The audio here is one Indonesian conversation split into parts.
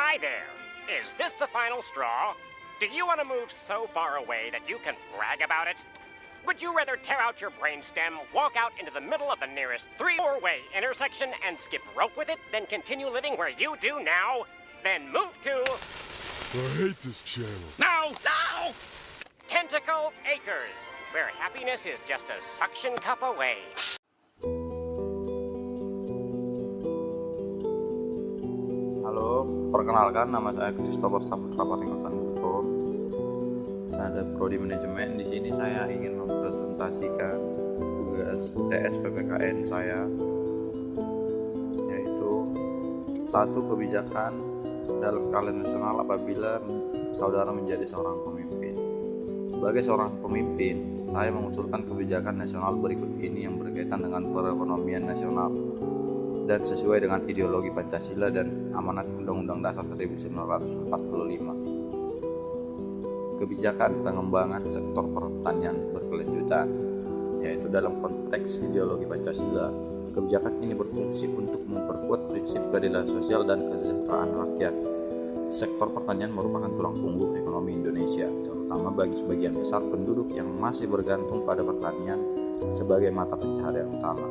Hi there. Is this the final straw? Do you want to move so far away that you can brag about it? Would you rather tear out your brainstem, walk out into the middle of the nearest 3-4-way intersection and skip rope with it, then continue living where you do now? Then move to... I hate this channel. No! No! Tentacle Acres, where happiness is just a suction cup away. Halo, perkenalkan nama saya Christopher Saputra Paringgotan Guntur. Saya ada prodi manajemen. Di sini saya ingin mempresentasikan tugas TS PPKN saya, yaitu satu kebijakan dalam skala nasional apabila saudara menjadi seorang pemimpin. Sebagai seorang pemimpin, saya mengusulkan kebijakan nasional berikut ini yang berkaitan dengan perekonomian nasional dan sesuai dengan ideologi Pancasila dan amanat Undang-Undang Dasar 1945. Kebijakan pengembangan sektor pertanian berkelanjutan, yaitu dalam konteks ideologi Pancasila, kebijakan ini berfungsi untuk memperkuat prinsip keadilan sosial dan kesejahteraan rakyat. Sektor pertanian merupakan tulang punggung ekonomi Indonesia, terutama bagi sebagian besar penduduk yang masih bergantung pada pertanian sebagai mata pencaharian utama.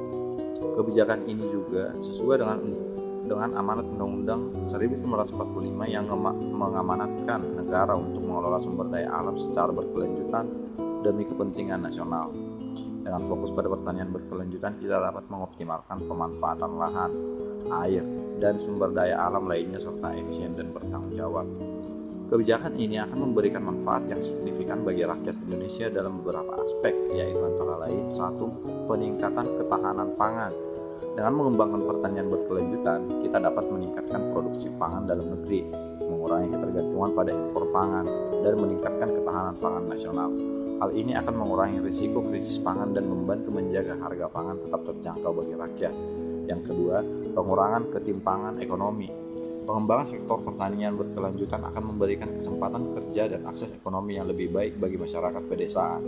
Kebijakan ini juga sesuai dengan amanat Undang-Undang 1945 yang mengamanatkan negara untuk mengelola sumber daya alam secara berkelanjutan demi kepentingan nasional. Dengan fokus pada pertanian berkelanjutan, kita dapat mengoptimalkan pemanfaatan lahan, air, dan sumber daya alam lainnya serta efisien dan bertanggung jawab. Kebijakan ini akan memberikan manfaat yang signifikan bagi rakyat Indonesia dalam beberapa aspek, yaitu antara lain: 1. Peningkatan ketahanan pangan. Dengan mengembangkan pertanian berkelanjutan, kita dapat meningkatkan produksi pangan dalam negeri, mengurangi ketergantungan pada impor pangan, dan meningkatkan ketahanan pangan nasional. Hal ini akan mengurangi risiko krisis pangan dan membantu menjaga harga pangan tetap terjangkau bagi rakyat. Yang kedua, pengurangan ketimpangan ekonomi. Pengembangan sektor pertanian berkelanjutan akan memberikan kesempatan kerja dan akses ekonomi yang lebih baik bagi masyarakat pedesaan.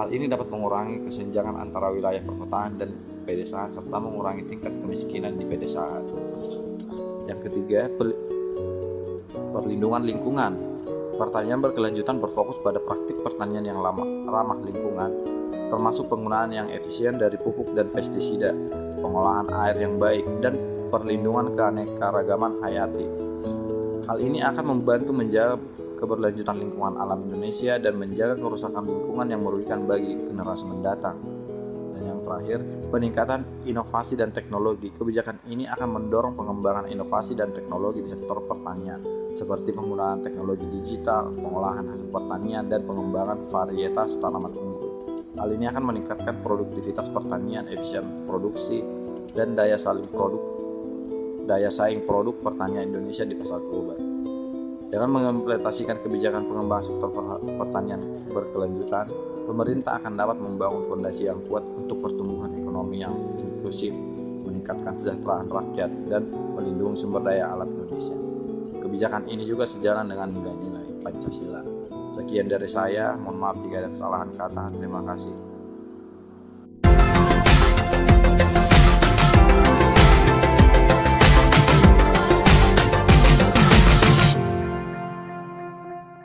Hal ini dapat mengurangi kesenjangan antara wilayah perkotaan dan pedesaan serta mengurangi tingkat kemiskinan di pedesaan. Yang ketiga, perlindungan lingkungan. Pertanian berkelanjutan berfokus pada praktik pertanian yang ramah lingkungan, termasuk penggunaan yang efisien dari pupuk dan pestisida, pengolahan air yang baik, dan perlindungan keanekaragaman hayati. Hal ini akan membantu menjaga keberlanjutan lingkungan alam Indonesia dan menjaga kerusakan lingkungan yang merugikan bagi generasi mendatang. Dan yang terakhir, peningkatan inovasi dan teknologi. Kebijakan ini akan mendorong pengembangan inovasi dan teknologi di sektor pertanian, seperti penggunaan teknologi digital, pengolahan hasil pertanian, dan pengembangan varietas tanaman unggul. Hal ini akan meningkatkan produktivitas pertanian, efisien produksi, dan daya saing produk pertanian Indonesia di pasar global. Dengan mengimplementasikan kebijakan pengembangan sektor pertanian berkelanjutan, pemerintah akan dapat membangun fondasi yang kuat untuk pertumbuhan ekonomi yang inklusif, meningkatkan kesejahteraan rakyat, dan melindungi sumber daya alam Indonesia. Kebijakan ini juga sejalan dengan nilai-nilai Pancasila. Sekian dari saya, mohon maaf jika ada kesalahan kata. Terima kasih.